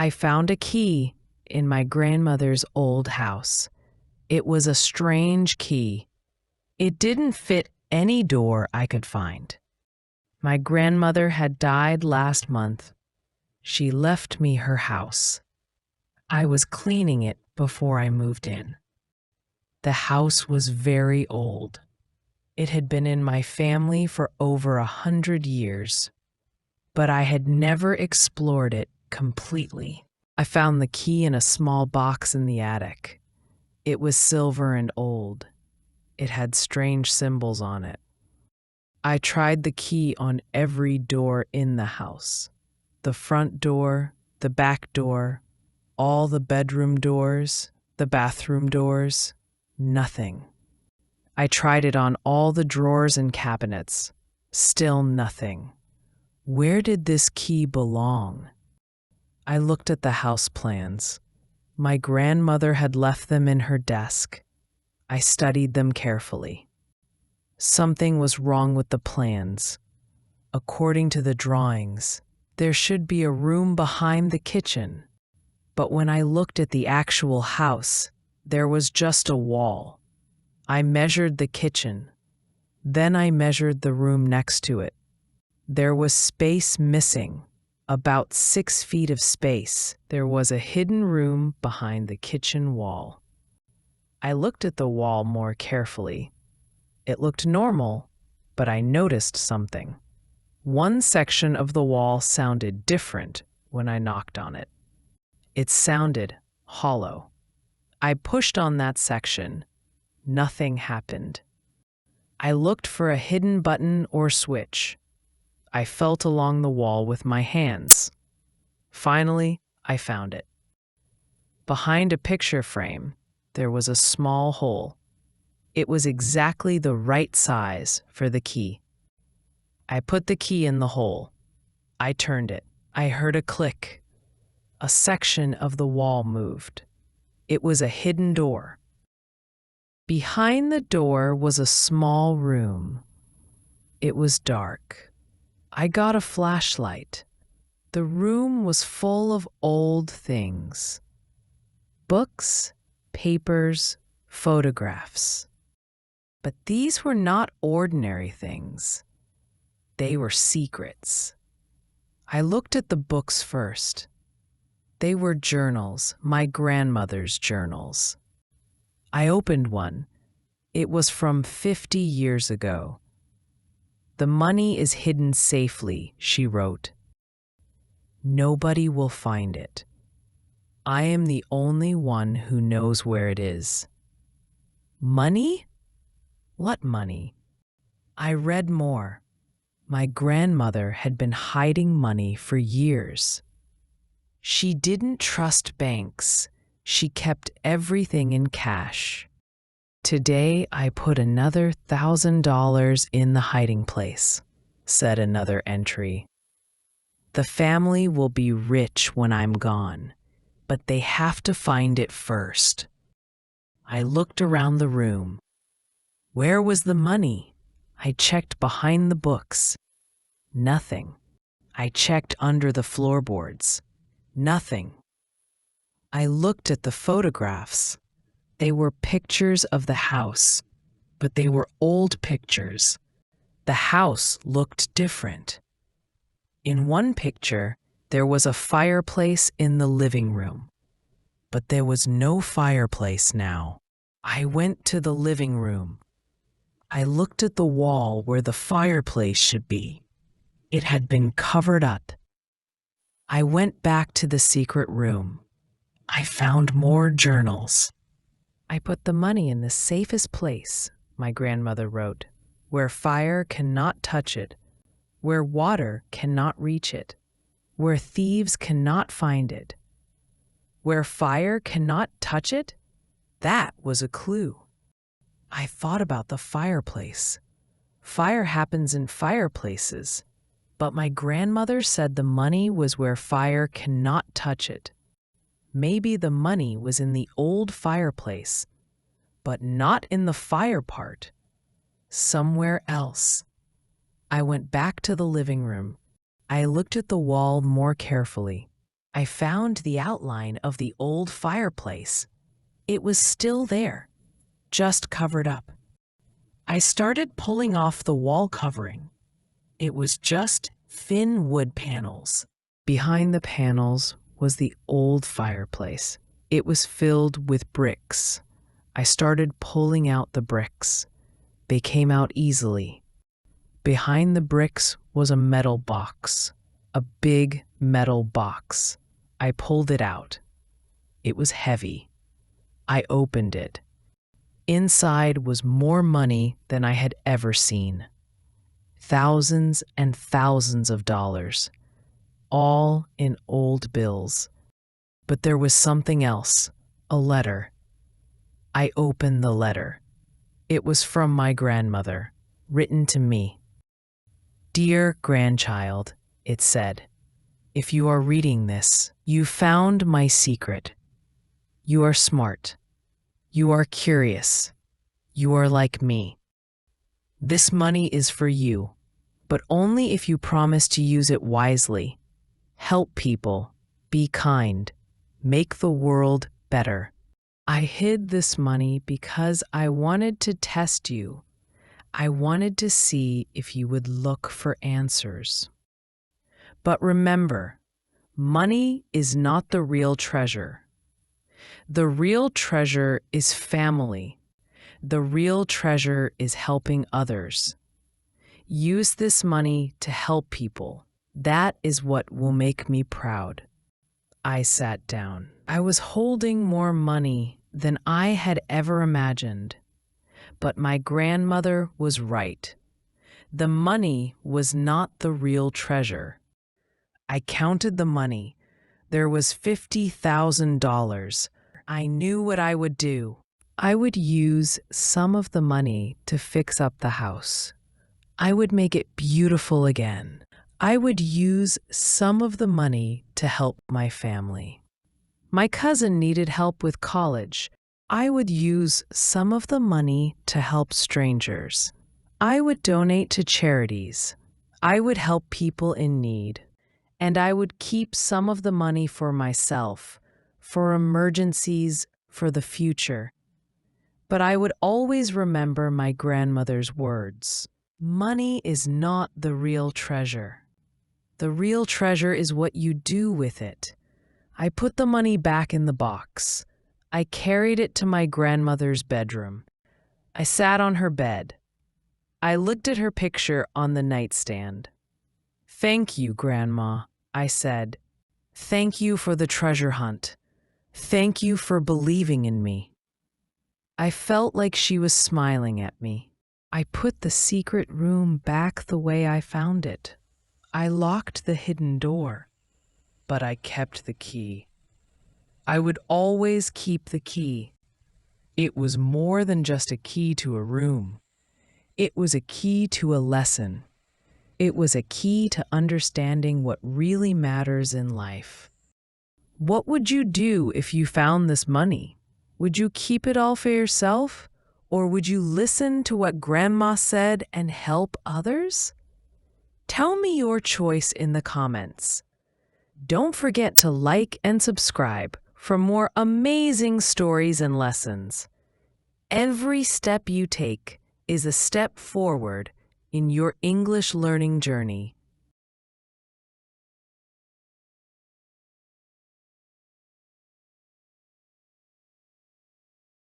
I found a key in my grandmother's old house. It was a strange key. It didn't fit any door I could find. My grandmother had died last month. She left me her house. I was cleaning it before I moved in. The house was very old. It had been in my family for over 100 years, but I had never explored it completely. I found the key in a small box in the attic. It was silver and old. It had strange symbols on it. I tried the key on every door in the house. The front door, the back door, all the bedroom doors, the bathroom doors, nothing. I tried it on all the drawers and cabinets. Still nothing. Where did this key belong? I looked at the house plans. My grandmother had left them in her desk. I studied them carefully. Something was wrong with the plans. According to the drawings, there should be a room behind the kitchen. But when I looked at the actual house, there was just a wall. I measured the kitchen. Then I measured the room next to it. There was space missing. About 6 feet of space. There was a hidden room behind the kitchen wall. I looked at the wall more carefully. It looked normal, but I noticed something. One section of the wall sounded different when I knocked on it. It sounded hollow. I pushed on that section. Nothing happened. I looked for a hidden button or switch. I felt along the wall with my hands. Finally, I found it. Behind a picture frame, there was a small hole. It was exactly the right size for the key. I put the key in the hole. I turned it. I heard a click. A section of the wall moved. It was a hidden door. Behind the door was a small room. It was dark. I got a flashlight. The room was full of old things. Books, papers, photographs. But these were not ordinary things. They were secrets. I looked at the books first. They were journals, my grandmother's journals. I opened one. It was from 50 years ago. "The money is hidden safely," she wrote. "Nobody will find it. I am the only one who knows where it is." Money? What money? I read more. My grandmother had been hiding money for years. She didn't trust banks. She kept everything in cash. "Today I put another $1,000 in the hiding place," said another entry. "The family will be rich when I'm gone, but they have to find it first." I looked around the room. Where was the money? I checked behind the books. Nothing. I checked under the floorboards. Nothing. I looked at the photographs. They were pictures of the house, but they were old pictures. The house looked different. In one picture, there was a fireplace in the living room, but there was no fireplace now. I went to the living room. I looked at the wall where the fireplace should be. It had been covered up. I went back to the secret room. I found more journals. "I put the money in the safest place," my grandmother wrote, "where fire cannot touch it, where water cannot reach it, where thieves cannot find it." Where fire cannot touch it? That was a clue. I thought about the fireplace. Fire happens in fireplaces, but my grandmother said the money was where fire cannot touch it. Maybe the money was in the old fireplace, but not in the fire part. Somewhere else. I went back to the living room. I looked at the wall more carefully. I found the outline of the old fireplace. It was still there, just covered up. I started pulling off the wall covering. It was just thin wood panels. Behind the panels was the old fireplace. It was filled with bricks. I started pulling out the bricks. They came out easily. Behind the bricks was a metal box, a big metal box. I pulled it out. It was heavy. I opened it. Inside was more money than I had ever seen. Thousands and thousands of dollars, all in old bills. But there was something else, a letter. I opened the letter. It was from my grandmother, written to me. "Dear grandchild," it said, "if you are reading this, you found my secret. You are smart. You are curious. You are like me. This money is for you, but only if you promise to use it wisely. Help people, be kind, make the world better. I hid this money because I wanted to test you. I wanted to see if you would look for answers. But remember, money is not the real treasure. The real treasure is family. The real treasure is helping others. Use this money to help people. That is what will make me proud." I sat down. I was holding more money than I had ever imagined. But my grandmother was right. The money was not the real treasure. I counted the money. There was $50,000. I knew what I would do. I would use some of the money to fix up the house. I would make it beautiful again. I would use some of the money to help my family. My cousin needed help with college. I would use some of the money to help strangers. I would donate to charities. I would help people in need. And I would keep some of the money for myself, for emergencies, for the future. But I would always remember my grandmother's words. Money is not the real treasure. The real treasure is what you do with it. I put the money back in the box. I carried it to my grandmother's bedroom. I sat on her bed. I looked at her picture on the nightstand. "Thank you, Grandma," I said. "Thank you for the treasure hunt. Thank you for believing in me." I felt like she was smiling at me. I put the secret room back the way I found it. I locked the hidden door, but I kept the key. I would always keep the key. It was more than just a key to a room. It was a key to a lesson. It was a key to understanding what really matters in life. What would you do if you found this money? Would you keep it all for yourself? Or would you listen to what Grandma said and help others? Tell me your choice in the comments. Don't forget to like and subscribe for more amazing stories and lessons. Every step you take is a step forward in your English learning journey.